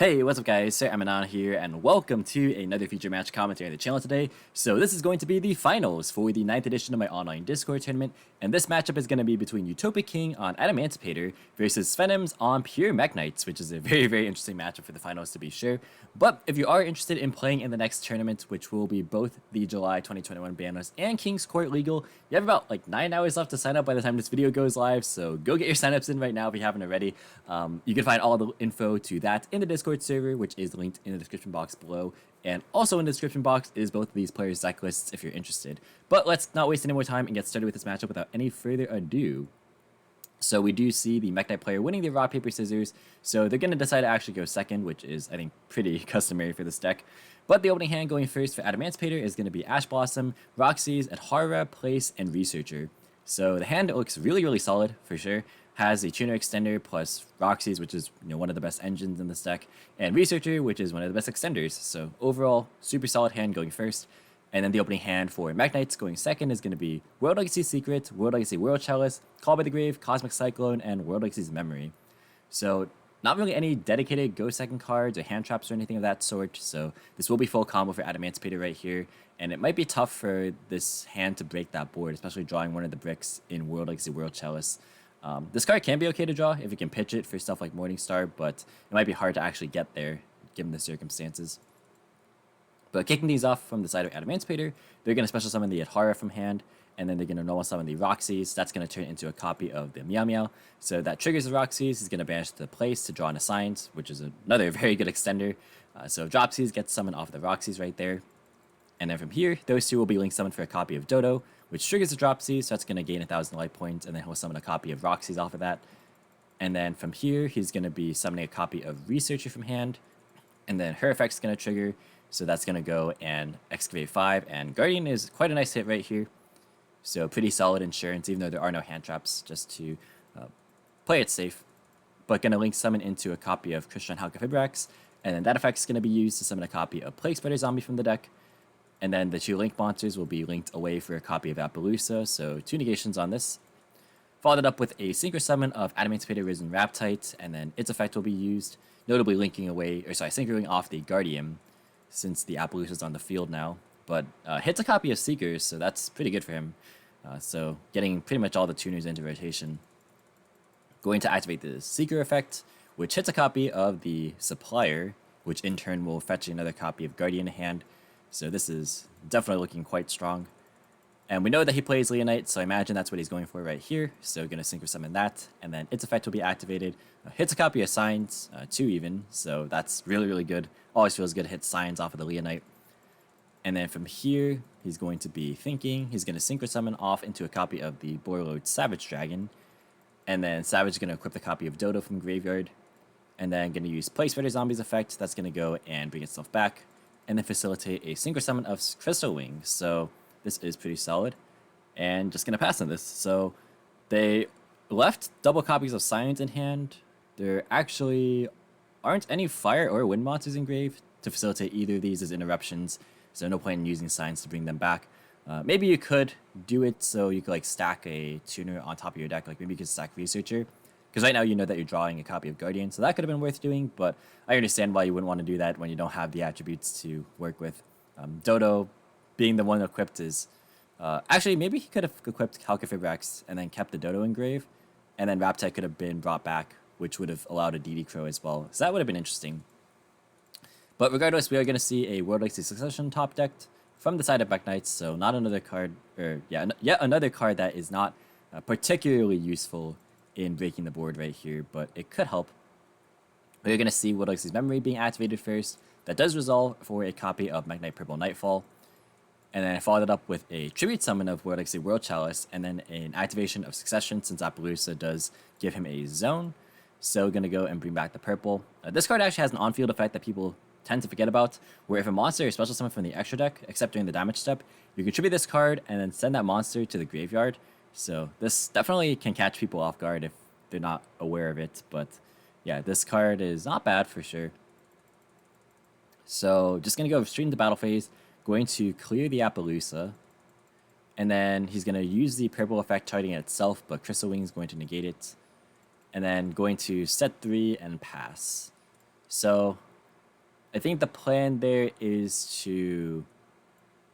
Hey, what's up guys, Sir Emanon here, and welcome to another feature match commentary on the channel today. So this is going to be the finals for the 9th edition of my online Discord tournament, and this matchup is going to be between Utopia King on Adamancipator versus Venoms on Pure Mekk-Knights, which is a very interesting matchup for the finals to be sure. But if you are interested in playing in the next tournament, which will be both the July 2021 Banlist and King's Court Legal, you have about like 9 hours left to sign up by the time this video goes live, so go get your signups in right now if you haven't already. You can find all the info to that in the Discord server, which is linked in the description box below, and also in the description box is both of these players' deck lists if you're interested. But let's not waste any more time and get started with this matchup without any further ado. So we do see the Mekk-Knight player winning the rock, paper, scissors, so they're going to decide to actually go second, which is, I think, pretty customary for this deck. But the opening hand going first for Adamancipator is going to be Ash Blossom, Roxy's, Adhara, Place, and Researcher. So the hand looks really solid, for sure. Has a tuner extender plus Roxy's, which is one of the best engines in this deck, and Researcher, which is one of the best extenders. So overall, super solid hand going first. And then the opening hand for Mekk-Knights going second is going to be World Legacy Secret, World Legacy World Chalice, Call by the Grave, Cosmic Cyclone, and World Legacy's Memory. So not really any dedicated go second cards or hand traps or anything of that sort. So this will be full combo for Adamancipator right here. And it might be tough for this hand to break that board, especially drawing one of the bricks in World Legacy World Chalice. This card can be okay to draw if you can pitch it for stuff like Morningstar, but it might be hard to actually get there given the circumstances. But kicking these off from the side of Adamancipator, they're going to special summon the Adhara from hand, and then they're going to normal summon the Roxy's. That's going to turn into a copy of the Meow Meow. So that triggers the Roxy's. He's going to banish the Place to draw an Assigned, which is another very good extender. So Dropsies gets summoned off the Roxy's right there. And then from here, those two will be link summoned for a copy of Dodo, which triggers the Dropsy, so that's going to gain 1,000 life points, and then he'll summon a copy of Roxy's off of that. And then from here, he's going to be summoning a copy of Researcher from hand, and then her effect's going to trigger, so that's going to go and Excavate 5, and Guardian is quite a nice hit right here. So pretty solid insurance, even though there are no hand traps, just to play it safe. But going to link summon into a copy of Christian Hcabe, and then that effect's going to be used to summon a copy of Plague Spider Zombie from the deck. And then the two link monsters will be linked away for a copy of Appaloosa, so 2 negations on this. Followed up with a Synchro Summon of Adamancipator Risen Raptite, and then its effect will be used, notably linking away, or sorry, synchroing off the Guardian, since the Appaloosa is on the field now. But hits a copy of Seekers, so that's pretty good for him. So getting pretty much all the tuners into rotation. Going to activate the Seeker effect, which hits a copy of the Supplier, which in turn will fetch another copy of Guardian in hand. So this is definitely looking quite strong. And we know that he plays Leonite, so I imagine that's what he's going for right here. So going to Synchro Summon that, and then its effect will be activated. Hits a copy of Signs, 2 even, so that's really good. Always feels good to hit Signs off of the Leonite. And then from here, he's going to be thinking. He's going to Synchro Summon off into a copy of the Borreload Savage Dragon. And then Savage is going to equip the copy of Dodo from Graveyard. And then going to use Plague Spider Zombie's effect. That's going to go and bring itself back. And then facilitate a Synchro Summon of Crystal Wings. So this is pretty solid. And just going to pass on this. So they left double copies of Science in hand. There actually aren't any fire or wind monsters in grave to facilitate either of these as interruptions. So no point in using Science to bring them back. Maybe you could do it so you could like stack a tuner on top of your deck. Like maybe you could stack Researcher. Because right now you know that you're drawing a copy of Guardian, so that could have been worth doing, but I understand why you wouldn't want to do that when you don't have the attributes to work with. Dodo being the one equipped is... actually, maybe he could have equipped Hcabe and then kept the Dodo engrave, and then Raptite could have been brought back, which would have allowed a DD Crow as well. So that would have been interesting. But regardless, we are going to see a World Legacy Succession top decked from the side of Mekk-Knights, so not another card, or yeah, yet another card that is not particularly useful in breaking the board right here, but it could help. We're going to see World Legacy's Memory being activated first. That does resolve for a copy of Mekk-Knight Purple Nightfall. And then I followed it up with a Tribute Summon of World Legacy World Chalice, and then an activation of Succession since Appaloosa does give him a zone. So going to go and bring back the purple. This card actually has an on-field effect that people tend to forget about, where if a monster is special summoned from the extra deck, except during the damage step, you contribute this card and then send that monster to the graveyard. So this definitely can catch people off guard if they're not aware of it. But yeah, this card is not bad for sure. So just going to go straight into battle phase. Going to clear the Appaloosa. And then he's going to use the purple effect targeting it itself, but Crystal Wing is going to negate it. And then going to set 3 and pass. So I think the plan there is to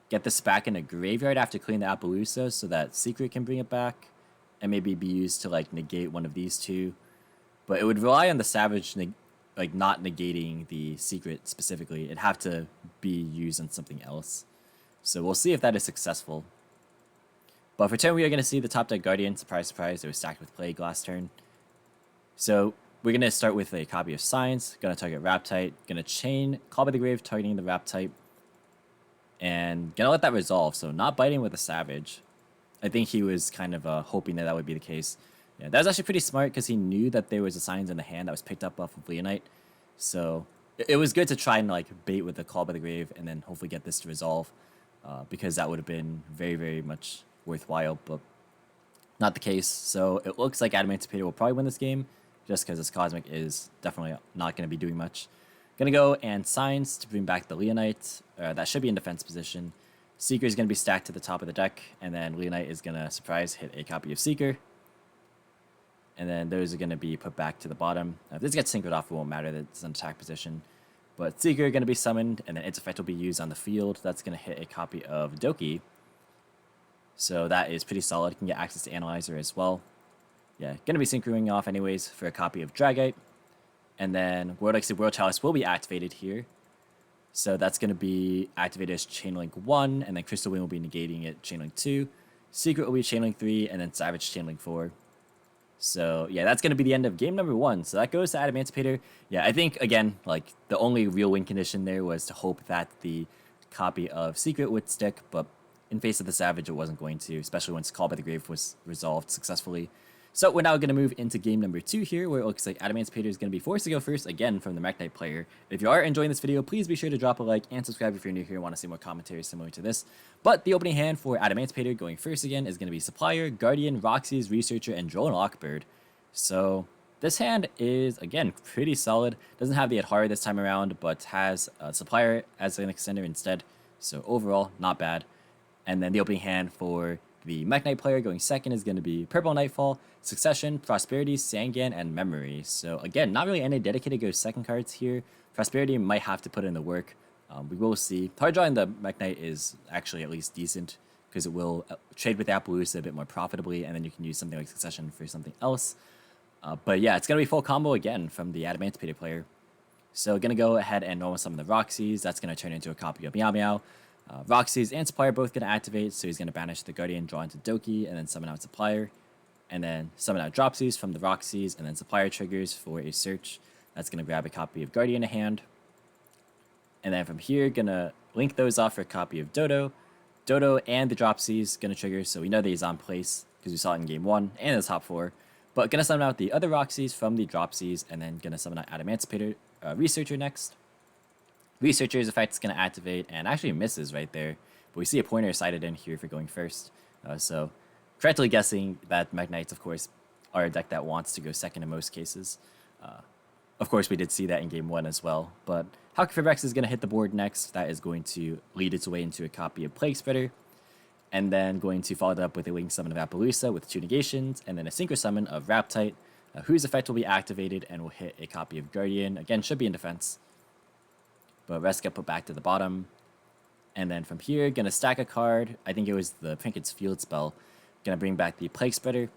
get this back in a graveyard after clearing the Appaloosa so that Secret can bring it back and maybe be used to like negate one of these two. But it would rely on the Savage like not negating the Secret specifically. It'd have to be used on something else. So we'll see if that is successful. But for turn, we are going to see the top deck Guardian. Surprise, surprise, it was stacked with Plague last turn. So we're going to start with a copy of Signs. Going to target Raptite. Going to chain Call by the Grave, targeting the Raptite. And going to let that resolve. So not biting with a Savage. I think he was kind of hoping that that would be the case. Yeah, that was actually pretty smart because he knew that there was a Signs in the hand that was picked up off of Leonite. So it was good to try and like bait with the Call by the Grave and then hopefully get this to resolve. Because that would have been very, very much worthwhile, but not the case. So it looks like Adamancipator will probably win this game, just because this Cosmic is definitely not going to be doing much. Gonna go and Signs to bring back the Leonite. That should be in defense position. Seeker is going to be stacked to the top of the deck, and then Leonite is going to surprise hit a copy of Seeker. And then those are going to be put back to the bottom. Now, if this gets synchroned off, it won't matter that it's an attack position. But Seeker going to be summoned, and then its effect will be used on the field. That's going to hit a copy of Doki. So that is pretty solid. You can get access to Analyzer as well. Yeah, going to be synchroning off anyways for a copy of Dragite. And then World Exit World Chalice will be activated here. So that's going to be activated as Chainlink 1, and then Crystal Wind will be negating it, Chainlink 2. Secret will be Chainlink 3, and then Savage Chainlink 4. So, yeah, that's going to be the end of game number 1. So that goes to Adamancipator. Yeah, I think, again, like, the only real win condition there was to hope that the copy of Secret would stick, but in face of the Savage, it wasn't going to, especially once Call by the Grave was resolved successfully. So we're now going to move into game number 2 here, where it looks like Adamancipator is going to be forced to go first again from the Mekk-Knight player. If you are enjoying this video, please be sure to drop a like and subscribe if you're new here and want to see more commentary similar to this. But the opening hand for Adamancipator going first again is going to be Supplier, Guardian, Roxy's, Researcher, and Drone Lockbird. So this hand is, again, pretty solid. Doesn't have the Adhara this time around, but has Supplier as an extender instead. So overall, not bad. And then the opening hand for the Mekk-Knight player going second is going to be Purple Nightfall, Succession, Prosperity, Sangan, and Memory. So again, not really any dedicated go second cards here. Prosperity might have to put in the work. We will see. Hard drawing the Mekk-Knight is actually at least decent because it will trade with Appaloosa a bit more profitably, and then you can use something like Succession for something else. But yeah, it's going to be full combo again from the Adamancipator player. So going to go ahead and normal summon the Roxy's. That's going to turn into a copy of Meow Meow. Roxy's and Supplier both going to activate, so he's going to banish the Guardian, draw into Doki, and then summon out Supplier. And then summon out Dropsies from the Roxy's, and then Supplier triggers for a search. That's going to grab a copy of Guardian in hand. And then from here, going to link those off for a copy of Dodo. Dodo and the Dropsies going to trigger, so we know that he's on place, because we saw it in game 1 and in the top 4. But going to summon out the other Roxy's from the Dropsies, and then going to summon out Adamancipator Researcher next. Researcher's effect is going to activate and actually misses right there. But we see a pointer sighted in here for going first. So correctly guessing that Mekk-Knights, of course, are a deck that wants to go second in most cases. Of course, we did see that in game 1 as well. But Hcabe is going to hit the board next. That is going to lead its way into a copy of Plague Spreader. And then going to follow it up with a Wing Summon of Appaloosa with 2 negations. And then a Synchro Summon of Raptite, whose effect will be activated and will hit a copy of Guardian. Again, should be in defense. But rest get put back to the bottom. And then from here, gonna stack a card. I think it was the Trinket's Field spell. Gonna bring back the Plague Spreader.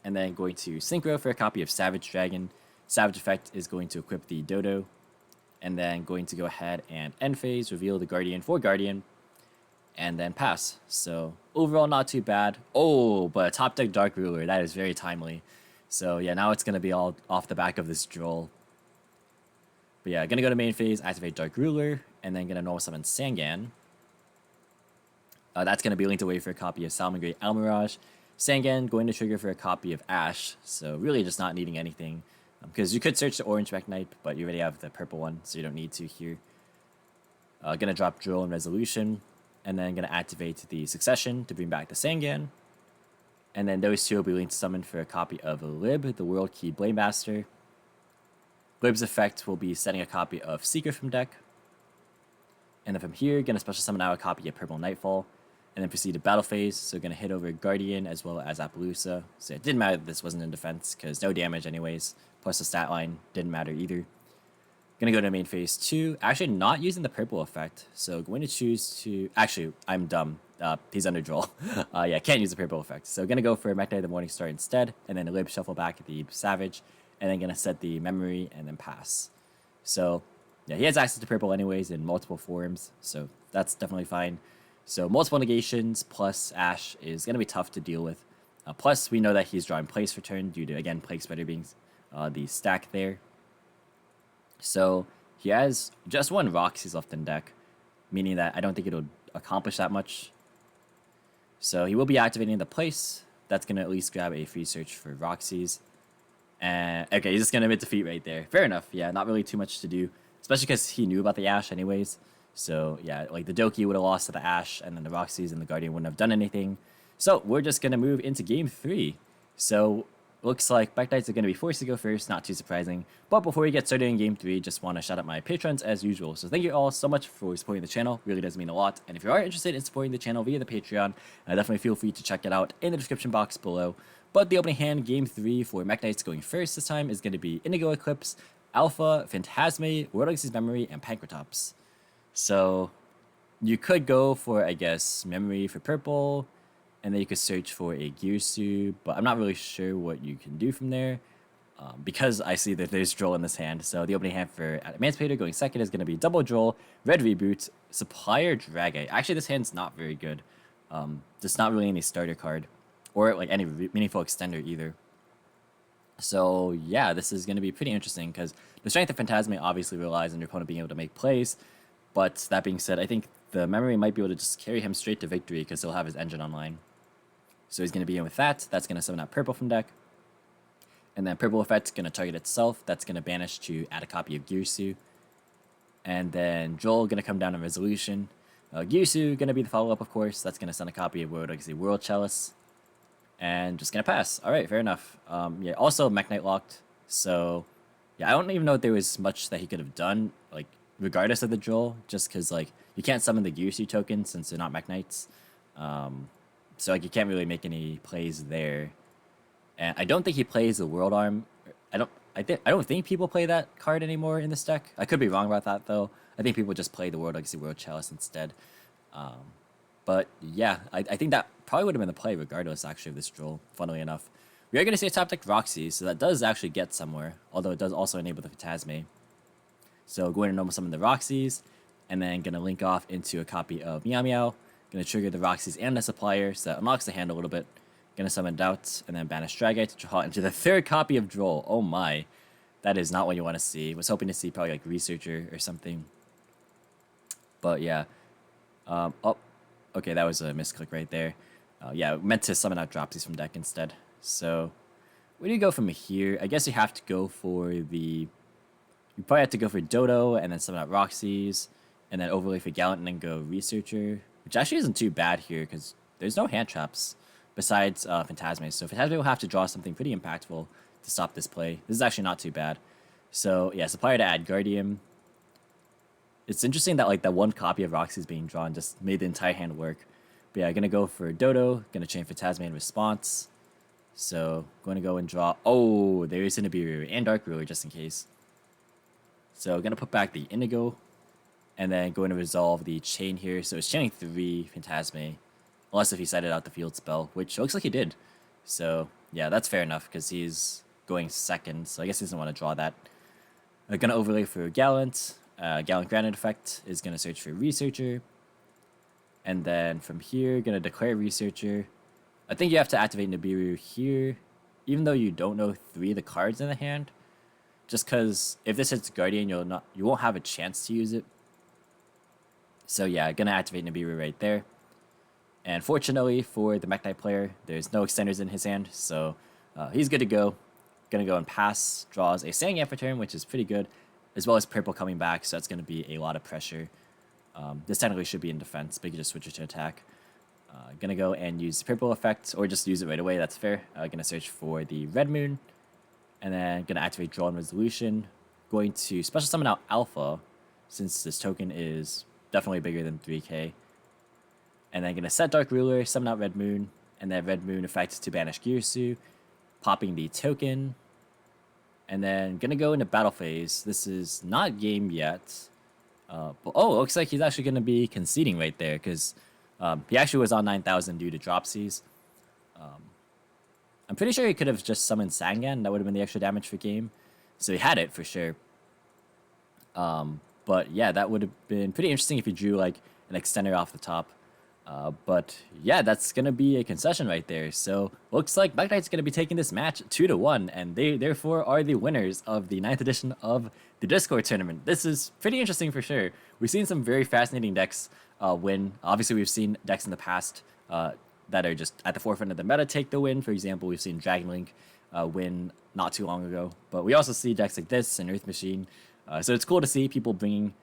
And then going to Synchro for a copy of Savage Dragon. Savage effect is going to equip the Dodo. And then going to go ahead and end phase, reveal the Guardian for Guardian. And then pass. So overall, not too bad. Oh, but a top deck Dark Ruler. That is very timely. So yeah, now it's gonna be all off the back of this Droll. But yeah, gonna go to main phase, activate Dark Ruler, and then gonna normal summon Sangan. That's gonna be linked away for a copy of Salamangreat Almirage. Sangan going to trigger for a copy of Ash, so really just not needing anything. Because you could search the orange Mekk-Knight, but you already have the purple one, so you don't need to here. Gonna drop Drill and Resolution, and then gonna activate the Succession to bring back the Sangan. And then those two will be linked summoned for a copy of Lib, the World Key Blade Master. Lib's effect will be setting a copy of Seeker from deck. And then from here, going to special summon out a copy of Purple Nightfall. And then proceed to battle phase, so going to hit over Guardian as well as Appaloosa. So it didn't matter that this wasn't in defense, because no damage anyways. Plus the stat line didn't matter either. Gonna go to main phase 2. Actually, not using the purple effect. So going to choose to... Actually, I'm dumb. He's under draw. Yeah, can't use the purple effect. So gonna go for Mekk-Knight the Morningstar instead, and then Lib shuffle back the Savage, and then gonna set the memory and then pass. So yeah, he has access to purple anyways in multiple forms, so that's definitely fine. So multiple negations plus Ash is gonna be tough to deal with. Plus, we know that he's drawing place for turn due to, again, Plague Spider being the stack there. So he has just one Roxy's left in deck, meaning that I don't think it'll accomplish that much. So he will be activating the place. That's going to at least grab a free search for Roxy's. And okay, he's just going to mid-defeat right there. Fair enough. Yeah, not really too much to do, especially because he knew about the Ash anyways. So yeah, like the Doki would have lost to the Ash, and then the Roxy's and the Guardian wouldn't have done anything. So we're just going to move into game 3. So looks like Mekk-Knights are going to be forced to go first, not too surprising. But before we get started in game 3, just want to shout out my patrons as usual. So thank you all so much for supporting the channel, really does mean a lot. And if you are interested in supporting the channel via the Patreon, definitely feel free to check it out in the description box below. But the opening hand, game 3 for Mekk-Knights going first this time is going to be Indigo Eclipse, Alpha, Phantasme, World Galaxy's Memory, and Pankratops. So you could go for, I guess, Memory for purple, and then you could search for a Guister, but I'm not really sure what you can do from there because I see that there's Droll in this hand. So the opening hand for Adamancipator going second is going to be double Droll, red Reboot, Supplier Dragite. Actually, this hand's not very good. Just not really any starter card or like any meaningful extender either. So yeah, this is going to be pretty interesting because the strength of Phantasme obviously relies on your opponent being able to make plays. But that being said, I think the memory might be able to just carry him straight to victory because he'll have his engine online. So he's going to be in with that. That's going to summon out purple from deck. And then purple effect's going to target itself. That's going to banish to add a copy of Guister. And then Joel going to come down on Resolution. Guister going to be the follow-up, of course. That's going to send a copy of World Galaxy World Chalice. And just going to pass. All right, fair enough. Yeah, also Mekk-Knight locked. So yeah, I don't even know if there was much that he could have done, like regardless of the Joel, just because like you can't summon the Guister token since they're not Mekk-Knights. So like you can't really make any plays there, and I don't think he plays the World Arm. I don't think people play that card anymore in this deck. I could be wrong about that though. I think people just play the World Galaxy World Chalice instead. But yeah, I think that probably would have been the play regardless actually of this Droll. Funnily enough, we are going to see a top deck Roxy, so that does actually get somewhere. Although it does also enable the Phantasme. So going to normal summon the Roxys, and then going to link off into a copy of Meow Meow. Going to trigger the Roxys and the Supplier, so that unlocks the hand a little bit. Going to summon Doubt, and then banish Dragite to draw into the third copy of Droll. Oh my. That is not what you want to see. Was hoping to see probably like Researcher or something. But yeah. Oh, okay, that was a misclick right there. Yeah, meant to summon out Dropsies from deck instead. So, where do you go from here? I guess you have to go for the... You probably have to go for Dodo, and then summon out Roxys, and then overlay for Gallant, and then go Researcher. Which actually isn't too bad here, because there's no hand traps besides Phantasme. So Phantasme will have to draw something pretty impactful to stop this play. This is actually not too bad. So yeah, Supplier to add Guardian. It's interesting that like that one copy of Roxy's being drawn just made the entire hand work. But yeah, gonna go for Dodo. Gonna chain Phantasme in response. So going to go and draw. Oh, there is gonna be and Dark Ruler just in case. So gonna put back the Indigo. And then going to resolve the chain here. So it's chaining 3 Phantasme. Unless if he cited out the field spell, which looks like he did. So yeah, that's fair enough because he's going second. So I guess he doesn't want to draw that. I'm going to overlay for Gallant. Gallant Granite effect is going to search for Researcher. And then from here, going to declare Researcher. I think you have to activate Nibiru here. Even though you don't know 3 of the cards in the hand. Just because if this hits Guardian, you won't have a chance to use it. So yeah, gonna activate Nibiru right there. And fortunately for the Mekk-Knight player, there's no extenders in his hand, so he's good to go. Gonna go and pass, draws a Sandgam for turn, which is pretty good, as well as purple coming back, so that's gonna be a lot of pressure. This technically should be in defense, but you can just switch it to attack. Gonna go and use the purple effect, or just use it right away, that's fair. Gonna search for the Red Moon, and then gonna activate Draw and Resolution. Going to special summon out Alpha, since this token is definitely bigger than 3k. And then gonna set Dark Ruler, summon out Red Moon, and then Red Moon effect to banish Guister, popping the token. And then gonna go into battle phase. This is not game yet. But oh, it looks like he's actually gonna be conceding right there because he actually was on 9,000 due to dropsies. I'm pretty sure he could have just summoned Sangan. That would have been the extra damage for game. So he had it for sure. But yeah, that would have been pretty interesting if he drew like an extender off the top. But yeah, that's going to be a concession right there. So looks like Mekk-Knight's going to be taking this match 2-1, and they therefore are the winners of the 9th edition of the Discord tournament. This is pretty interesting for sure. We've seen some very fascinating decks win. Obviously, we've seen decks in the past that are just at the forefront of the meta take the win. For example, we've seen Dragon Link win not too long ago. But we also see decks like this and Earth Machine. So it's cool to see people bringing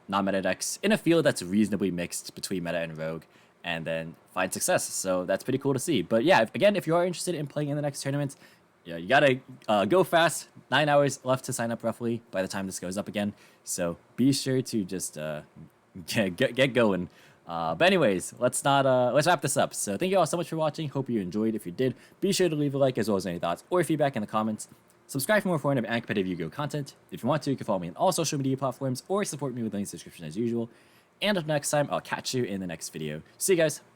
non-meta decks in a field that's reasonably mixed between meta and rogue, and then find success. So that's pretty cool to see. But yeah, again, if you are interested in playing in the next tournament, yeah, you gotta go fast. 9 hours left to sign up roughly by the time this goes up again. So be sure to just get going. But anyways, let's wrap this up. So thank you all so much for watching. Hope you enjoyed. If you did, be sure to leave a like as well as any thoughts or feedback in the comments. Subscribe for more foreign and competitive Yu-Gi-Oh content. If you want to, you can follow me on all social media platforms or support me with links in the description as usual. And until next time, I'll catch you in the next video. See you guys.